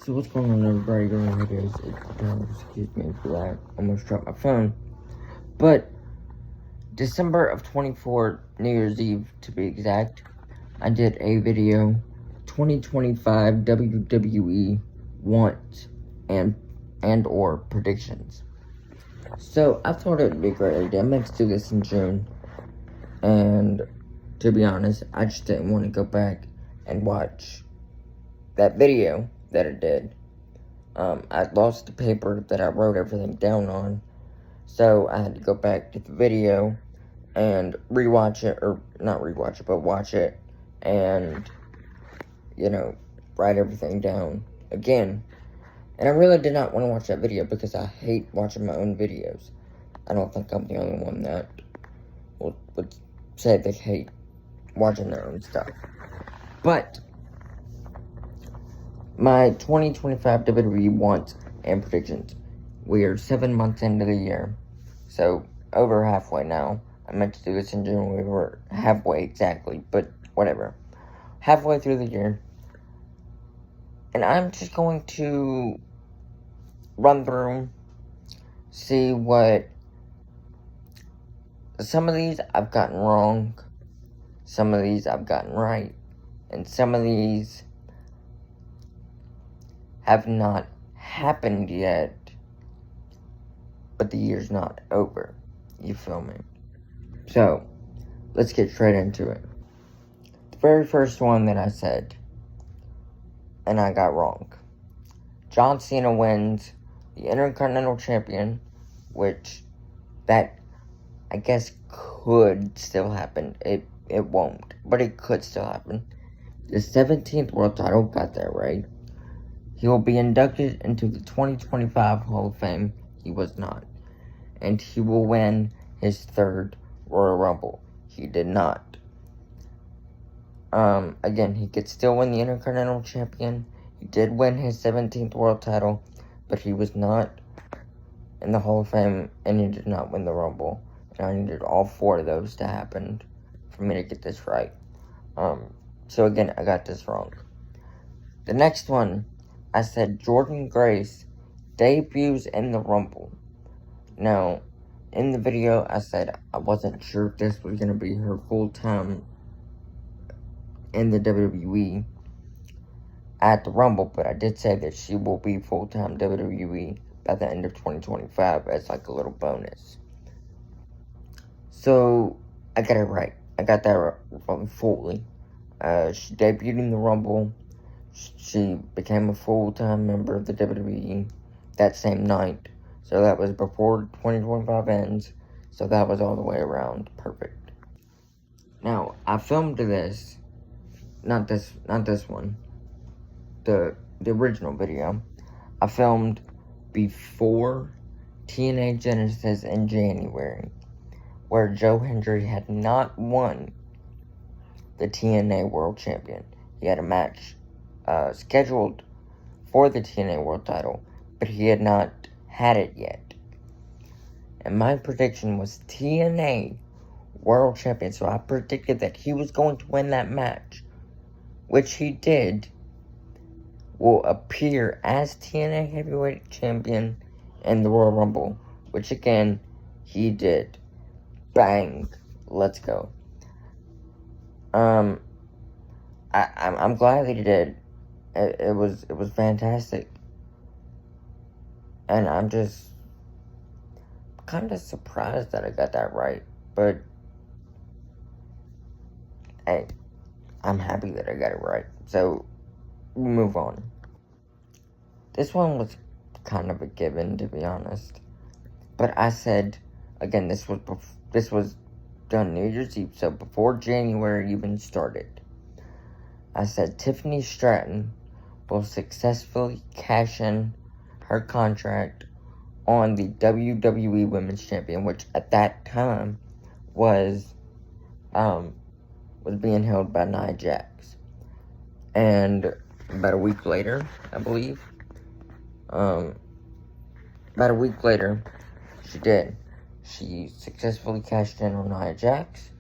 So what's going on, everybody? Going here, guys? Excuse me for that. Almost dropped my phone. But December of 24, New Year's Eve to be exact, I did a video, 2025 WWE wants and or predictions. So I thought it would be a great idea. I meant to do this in June, and to be honest, I just didn't want to go back and watch that video that I did. I lost the paper that I wrote everything down on, so I had to go back to the video and rewatch it, or not rewatch it, but watch it, and, write everything down again. And I really did not want to watch that video because I hate watching my own videos. I don't think I'm the only one that would say they hate watching their own stuff. But my 2025 WWE wants and predictions. We are 7 months into the year, so over halfway now. I meant to do this in June. We were halfway exactly, but whatever. Halfway through the year, and I'm just going to run through, see what some of these I've gotten wrong, some of these I've gotten right, and some of these have not happened yet, but the year's not over. You feel me? So, let's get straight into it. The very first one that I said, and I got wrong. John Cena wins the Intercontinental Champion, which that, I guess, could still happen. It won't, but it could still happen. The 17th world title, got that right. He will be inducted into the 2025 Hall of Fame. He was not. And he will win his third Royal Rumble. He did not. Again, he could still win the Intercontinental Champion. He did win his 17th world title, but he was not in the Hall of Fame, and he did not win the Rumble. And I needed all 4 of those to happen for me to get this right. So again, I got this wrong. The next one, I said Jordynne Grace debuts in the Rumble. Now, in the video, I said I wasn't sure if this was going to be her full-time in the WWE at the Rumble, but I did say that she will be full-time WWE by the end of 2025 as like a little bonus. So, I got it right. I got that right fully. She debuted in the Rumble. She became a full-time member of the WWE that same night. So that was before 2025 ends. So that was all the way around perfect. Now, I filmed this, not this one, the original video. I filmed before TNA Genesis in January, where Joe Hendry had not won the TNA World Champion. He had a match scheduled for the TNA World title, but he had not had it yet. And my prediction was TNA World Champion, so I predicted that he was going to win that match, which he did, will appear as TNA Heavyweight Champion in the Royal Rumble, which again, he did. Bang. Let's go. I'm glad that he did. It was fantastic. And I'm just kind of surprised that I got that right. But, hey, I'm happy that I got it right. So, we'll move on. This one was kind of a given, to be honest. But I said, again, this was done New Year's Eve, so before January even started. I said Tiffany Stratton will successfully cash in her contract on the WWE Women's Champion, which at that time was being held by Nia Jax. And about a week later, I believe, about a week later, she did. She successfully cashed in on Nia Jax.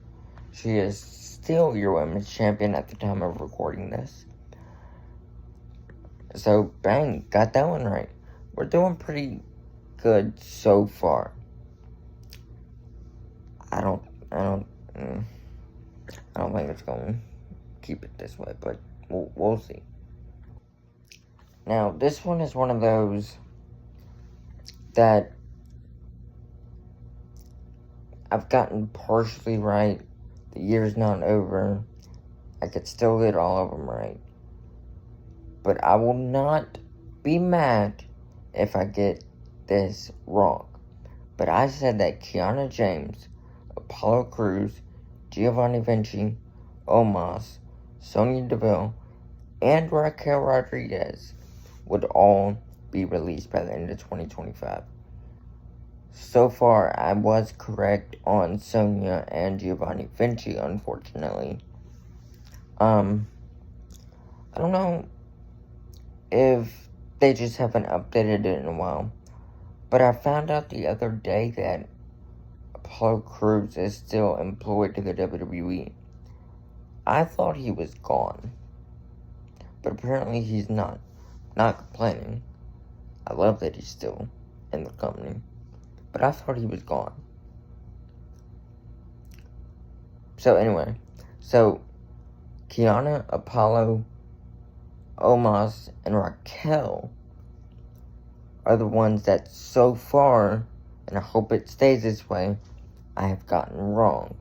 She is still your women's champion at the time of recording this. So, bang, got that one right. We're doing pretty good so far. I don't think it's going to keep it this way, but we'll see. Now, this one is one of those that I've gotten partially right. The year's not over. I could still get all of them right. But I will not be mad if I get this wrong. But I said that Kiana James, Apollo Crews, Giovanni Vinci, Omos, Sonya Deville, and Raquel Rodriguez would all be released by the end of 2025. So far, I was correct on Sonya and Giovanni Vinci, unfortunately. I don't know if they just haven't updated it in a while, but I found out the other day that Apollo Crews is still employed to the WWE. I thought he was gone, but apparently he's not. Not complaining. I love that he's still in the company, but I thought he was gone. So anyway, Kiana, Apollo, Omos, and Raquel are the ones that so far, and I hope it stays this way, I have gotten wrong.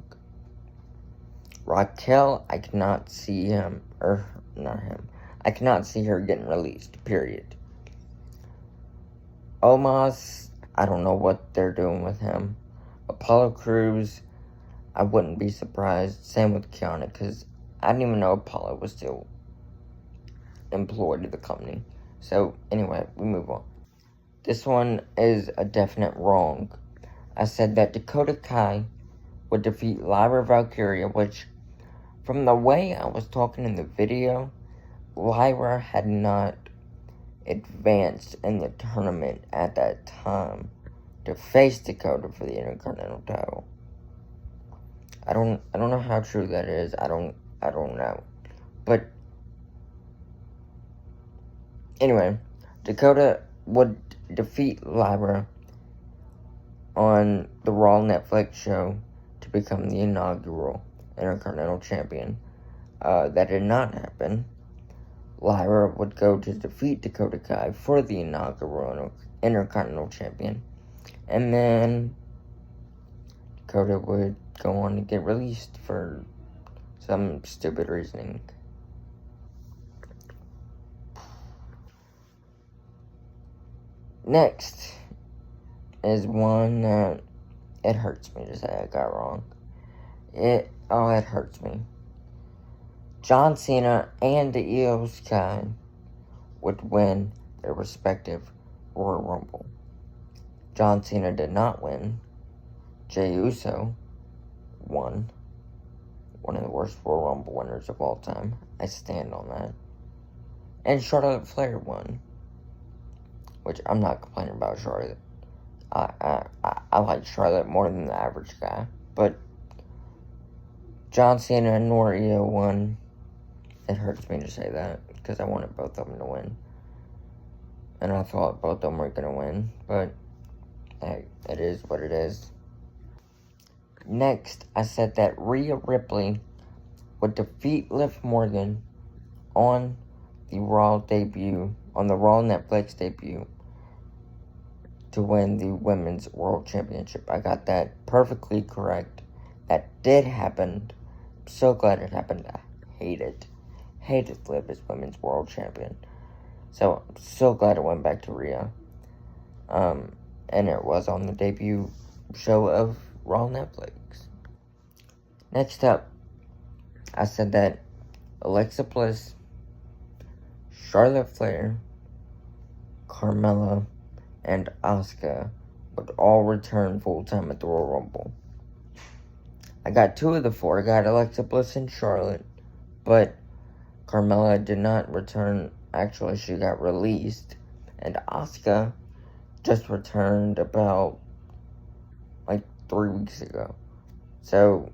Raquel, I cannot see I cannot see her getting released, period. Omos, I don't know what they're doing with him. Apollo Crews, I wouldn't be surprised. Same with Kiana, because I didn't even know Apollo was still employed to the company. So, anyway, we move on. This one is a definite wrong. I said that Dakota Kai would defeat Lyra Valkyria, which, from the way I was talking in the video, Lyra had not advanced in the tournament at that time to face Dakota for the Intercontinental title. I don't know how true that is. I don't know. But anyway, Dakota would defeat Lyra on the Raw Netflix show to become the inaugural Intercontinental Champion. That did not happen. Lyra would go to defeat Dakota Kai for the inaugural Intercontinental Champion. And then Dakota would go on to get released for some stupid reasoning. Next is one that it hurts me to say I got wrong. It hurts me. John Cena and the Io Sky would win their respective Royal Rumble. John Cena did not win. Jey Uso won. One of the worst Royal Rumble winners of all time. I stand on that. And Charlotte Flair won. Which I'm not complaining about Charlotte. I like Charlotte more than the average guy. But John Cena and Io won. It hurts me to say that, because I wanted both of them to win. And I thought both of them were going to win, but hey, it is what it is. Next, I said that Rhea Ripley would defeat Liv Morgan on the Raw Netflix debut, to win the Women's World Championship. I got that perfectly correct. That did happen. I'm so glad it happened. I hated Liv as Women's World Champion. So, I'm so glad it went back to Rhea. And it was on the debut show of Raw Netflix. Next up, I said that Alexa Bliss, Charlotte Flair, Carmella, and Asuka would all return full-time at the Royal Rumble. I got 2 of the 4. I got Alexa Bliss and Charlotte, but Carmella did not return. Actually, she got released. And Asuka just returned about, 3 weeks ago. So,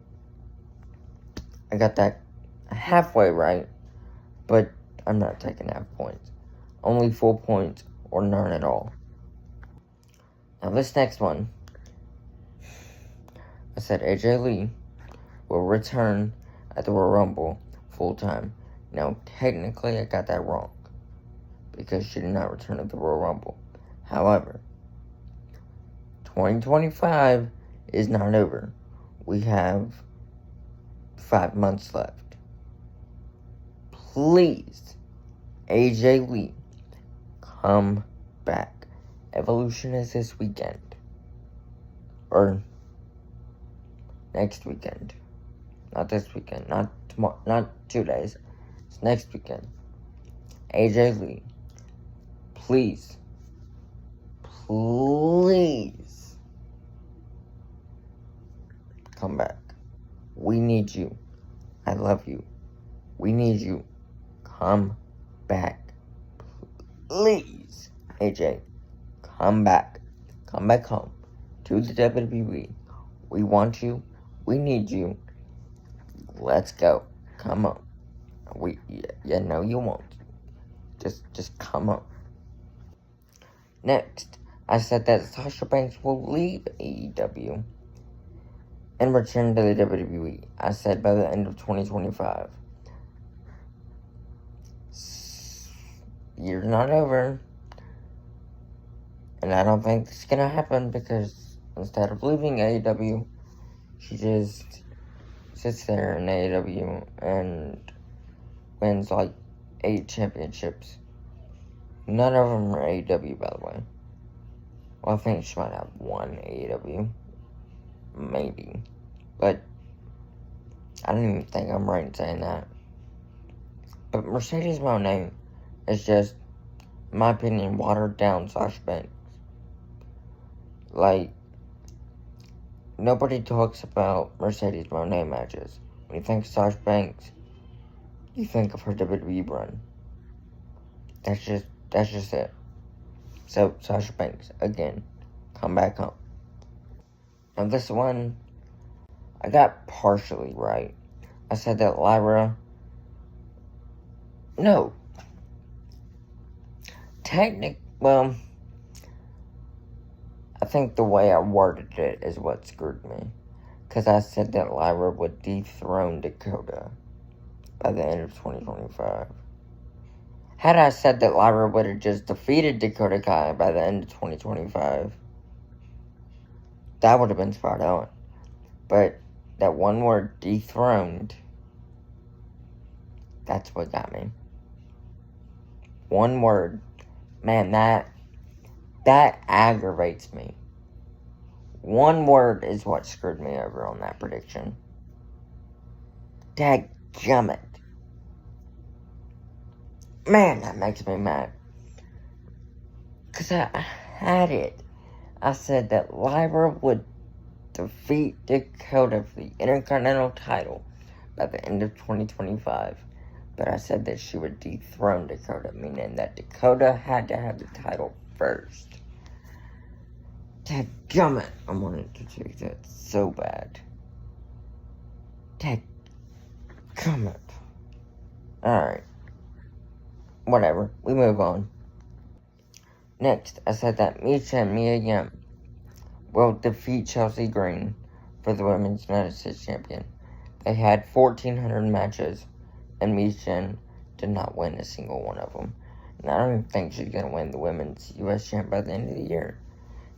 I got that halfway right, but I'm not taking half points. only 4 points or none at all. Now this next one, I said AJ Lee will return at the Royal Rumble full time. Now technically I got that wrong because she did not return at the Royal Rumble. However, 2025 is not over. We have 5 months left. Please, AJ Lee, come back. Evolution is this weekend. Or next weekend. Not this weekend. Not tomorrow. Not 2 days. It's next weekend. AJ Lee, please. Please. Come back. We need you. I love you. We need you. Come back. Please. AJ, come back. Come back home to the WWE. We want you. We need you. Let's go. Come on. You know you won't. Just come on. Next, I said that Sasha Banks will leave AEW and return to the WWE. I said by the end of 2025. Year's not over. And I don't think it's gonna happen because instead of leaving AEW, she just sits there in AEW and wins like 8 championships. None of them are AEW, by the way. Well, I think she might have one AEW. Maybe. But I don't even think I'm right in saying that. But Mercedes Moné is just, in my opinion, watered down Sasha Banks. Like, nobody talks about Mercedes Moné matches. When you think of Sasha Banks, you think of her WWE run. That's just it. So, Sasha Banks, again, come back home. Now this one, I got partially right. I said that Lyra... No. Well, I think the way I worded it is what screwed me. Because I said that Lyra would dethrone Dakota by the end of 2025. Had I said that Lyra would have just defeated Dakota Kai by the end of 2025, that would have been spot on. But that one word, dethroned, that's what got me. One word. Man, that aggravates me. One word is what screwed me over on that prediction. Dadgummit. Man, that makes me mad. Because I had it. I said that Lyra would defeat Dakota for the Intercontinental title by the end of 2025. But I said that she would dethrone Dakota, meaning that Dakota had to have the title first. Dadgummit. I wanted to take that so bad. Dadgummit. Alright. Whatever. We move on. Next, I said that Misha and Mia Yim will defeat Chelsea Green for the Women's United States Champion. They had 1,400 matches, and Misha did not win a single one of them. And I don't even think she's going to win the Women's U.S. Champ by the end of the year.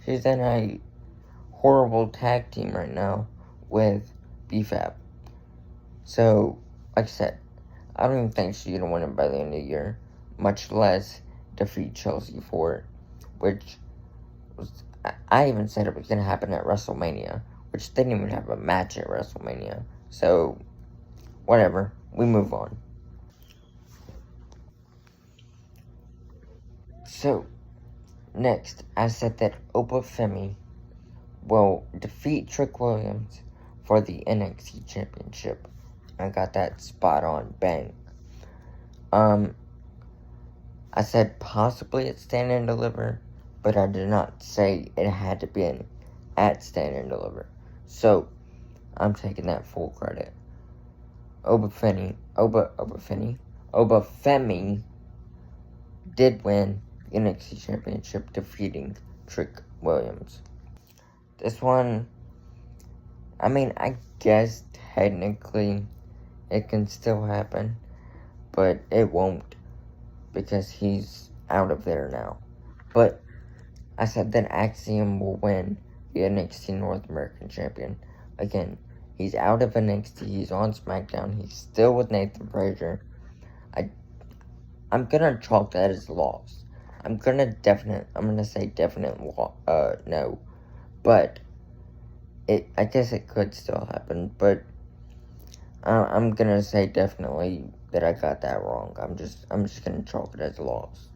She's in a horrible tag team right now with BFAB. So, like I said, I don't even think she's going to win it by the end of the year, much less defeat Chelsea for it, which was, I even said it was going to happen at WrestleMania, which didn't even have a match at WrestleMania. So, whatever, we move on. So, next, I said that Opa Femi will defeat Trick Williams for the NXT Championship. I got that spot on, bang. I said possibly at Stand and Deliver, but I did not say it had to be at Stand and Deliver. So, I'm taking that full credit. Oba Femi did win the NXT Championship, defeating Trick Williams. This one, I mean, I guess technically it can still happen, but it won't because he's out of there now. But I said that Axiom will win the NXT North American Champion. Again, he's out of NXT, he's on SmackDown, he's still with Nathan Frazier. I'm gonna chalk that as a loss. I'm gonna say definite no. But I guess it could still happen, but I'm gonna say definitely that I got that wrong. I'm just gonna chalk it as a loss.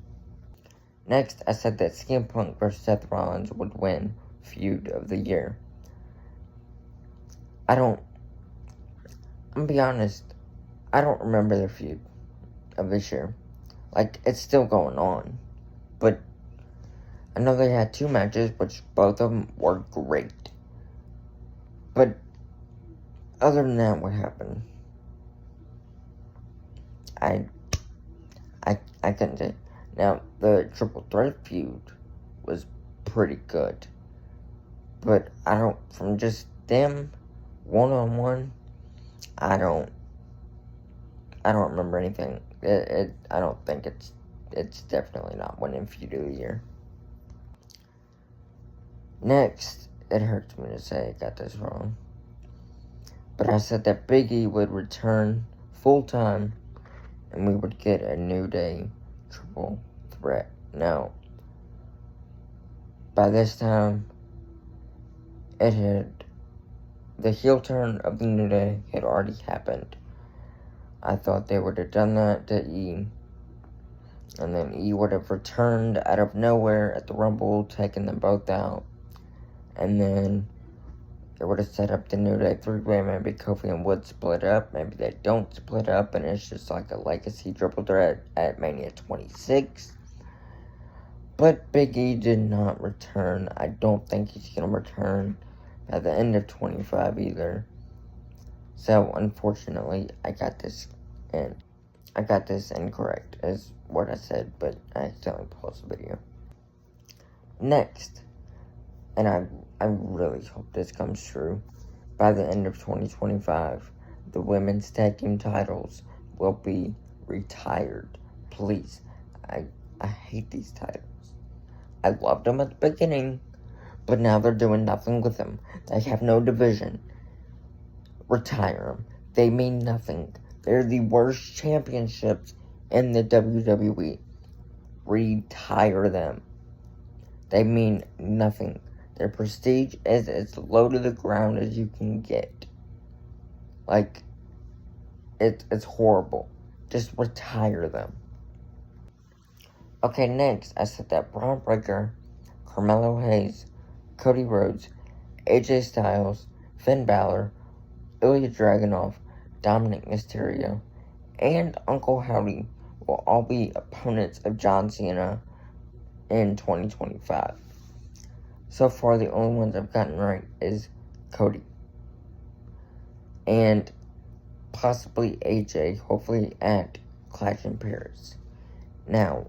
Next, I said that CM Punk vs. Seth Rollins would win Feud of the Year. I'm gonna be honest, I don't remember the feud of this year. Like, it's still going on. But I know they had 2 matches, which both of them were great. But other than that, what happened? I couldn't say. Now, the Triple Threat feud was pretty good. But from just them, one-on-one, I don't remember anything. I don't think it's definitely not winning Feud of the Year. Next, it hurts me to say I got this wrong, but I said that Big E would return full-time and we would get a New Day Triple Threat. Now, by this time, the heel turn of the New Day had already happened. I thought they would have done that to E, and then E would have returned out of nowhere at the Rumble, taking them both out, and then they would have set up the New Day 3-way. Maybe Kofi and Wood split up, maybe they don't split up, and it's just like a legacy triple threat at Mania 26. But Big E did not return. I don't think he's going to return at the end of 25 either. So, unfortunately, I got this incorrect, is what I said, but I accidentally paused the video. Next, and I really hope this comes true, by the end of 2025, the women's tag team titles will be retired. Please, I hate these titles. I loved them at the beginning, but now they're doing nothing with them. They have no division. Retire them. They mean nothing. They're the worst championships in the WWE. Retire them. They mean nothing. Their prestige is as low to the ground as you can get. Like, it's horrible. Just retire them. Okay, next, I said that Braun Breaker, Carmelo Hayes, Cody Rhodes, AJ Styles, Finn Balor, Ilya Dragunov, Dominic Mysterio, and Uncle Howdy will all be opponents of John Cena in 2025. So far, the only ones I've gotten right is Cody. And possibly AJ, hopefully at Clash in Paris. Now,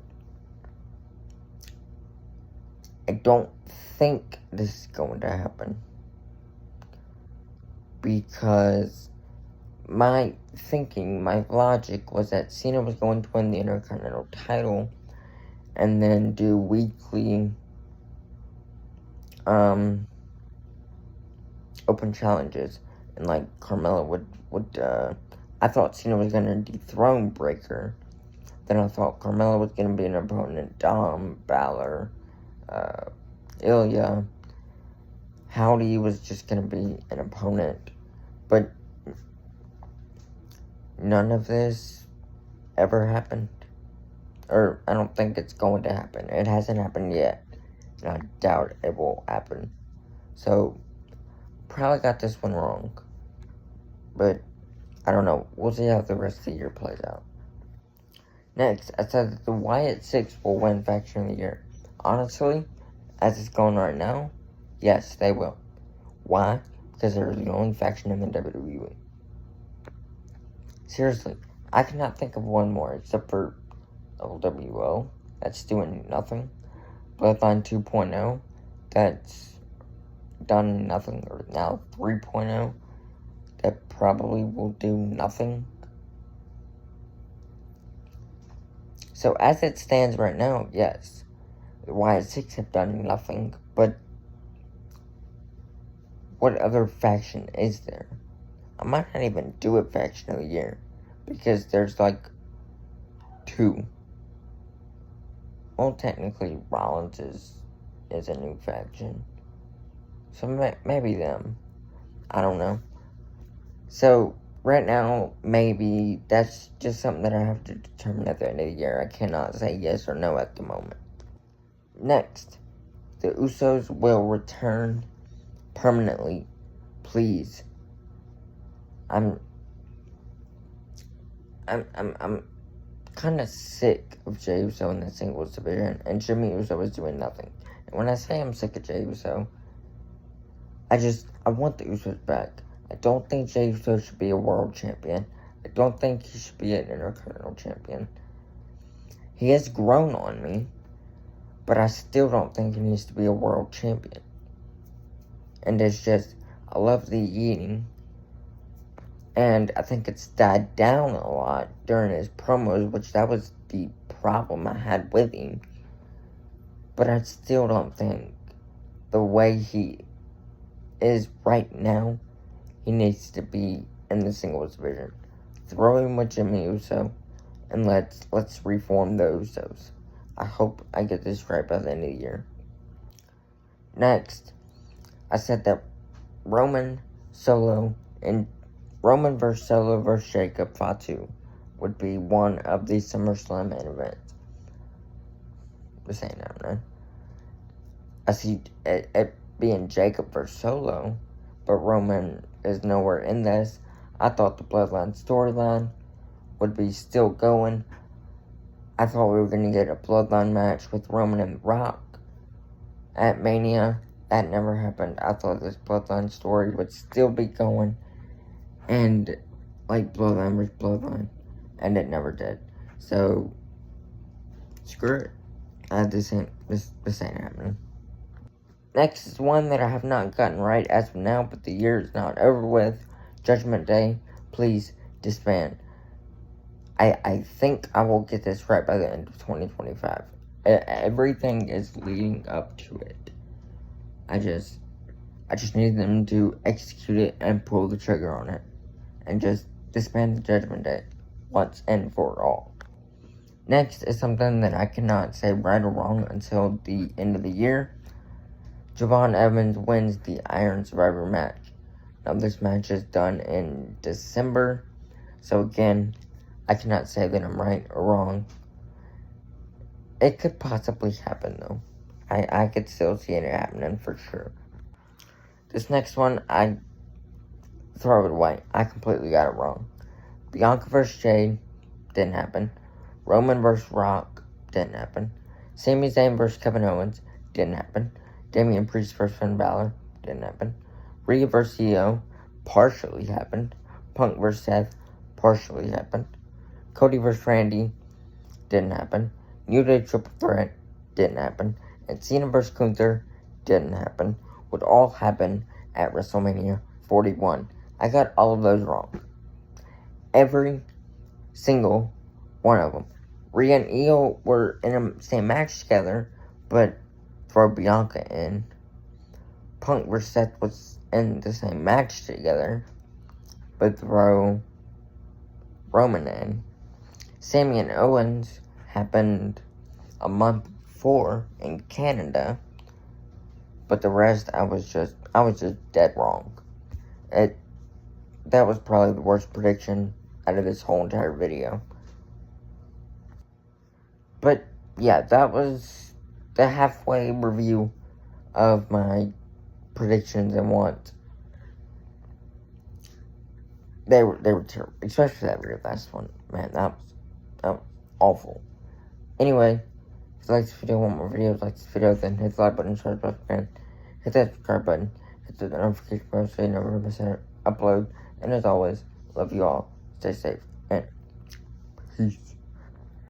I don't think this is going to happen, because my logic was that Cena was going to win the Intercontinental title and then do weekly open challenges, and like Carmella would I thought Cena was gonna dethrone Breaker. Then I thought Carmella was gonna be an opponent, Dom, Balor, Ilya. Howdy was just gonna be an opponent, but none of this ever happened. Or, I don't think it's going to happen. It hasn't happened yet, and I doubt it will happen. So, probably got this one wrong. But, I don't know. We'll see how the rest of the year plays out. Next, I said that the Wyatt Six will win Faction of the Year. Honestly, as it's going right now, yes, they will. Why? Because they're the only faction in the WWE. Seriously, I cannot think of one more except for LWO. that's doing nothing. Bloodline 2.0, that's done nothing, or now 3.0, that probably will do nothing. So as it stands right now, yes, the Y6 have done nothing, but what other faction is there? I might not even do a faction of the year, because there's like 2. Well, technically, Rollins is a new faction. So maybe them. I don't know. So, right now, maybe that's just something that I have to determine at the end of the year. I cannot say yes or no at the moment. Next, the Usos will return permanently. Please. I'm kind of sick of Jey Uso in the singles division, and Jimmy Uso is doing nothing. And when I say I'm sick of Jey Uso, I want the Usos back. I don't think Jey Uso should be a world champion. I don't think he should be an Intercontinental champion. He has grown on me, but I still don't think he needs to be a world champion. And it's just, I love the eating, and I think it's died down a lot during his promos, which that was the problem I had with him. But I still don't think the way he is right now, he needs to be in the singles division. Throw him with Jimmy Uso, and let's reform the Usos. I hope I get this right by the end of the year. Next, I said that Roman versus Solo versus Jacob Fatu would be one of the SummerSlam main events. This ain't happening. I see it being Jacob versus Solo, but Roman is nowhere in this. I thought the Bloodline storyline would be still going. I thought we were going to get a Bloodline match with Roman and Rock at Mania. That never happened. I thought this Bloodline story would still be going, and like Bloodline versus Bloodline, and it never did. So screw it. This ain't happening. Next is one that I have not gotten right as of now, but the year is not over with. Judgment Day, please disband. I think I will get this right by the end of 2025. Everything is leading up to it. I just need them to execute it and pull the trigger on it. And just disband the Judgment Day once and for all. Next is something that I cannot say right or wrong until the end of the year. Javon Evans wins the Iron Survivor match. Now this match is done in December. So again, I cannot say that I'm right or wrong. It could possibly happen though. I could still see it happening for sure. This next one, I throw it away. I completely got it wrong. Bianca versus Jade, didn't happen. Roman versus Rock, didn't happen. Sami Zayn versus Kevin Owens, didn't happen. Damian Priest versus Finn Balor, didn't happen. Rhea versus Io, partially happened. Punk versus Seth, partially happened. Cody versus Randy, didn't happen. New Day Triple Threat, didn't happen. And Cena versus Gunther, didn't happen. Would all happen at WrestleMania 41. I got all of those wrong. Every single one of them. Rhea and Io were in the same match together, but throw Bianca in. Punk versus Seth was in the same match together, but throw Roman in. Sami and Owens happened a month before in Canada, but the rest I was just dead wrong. That was probably the worst prediction out of this whole entire video. But yeah, that was the halfway review of my predictions and what they were terrible, especially that very last one. Man, that was awful. Anyway, if you like this video, want more videos like this video, then hit the like button, subscribe button, hit that subscribe button, hit the notification bell so you never miss an upload. And as always, love you all. Stay safe and peace.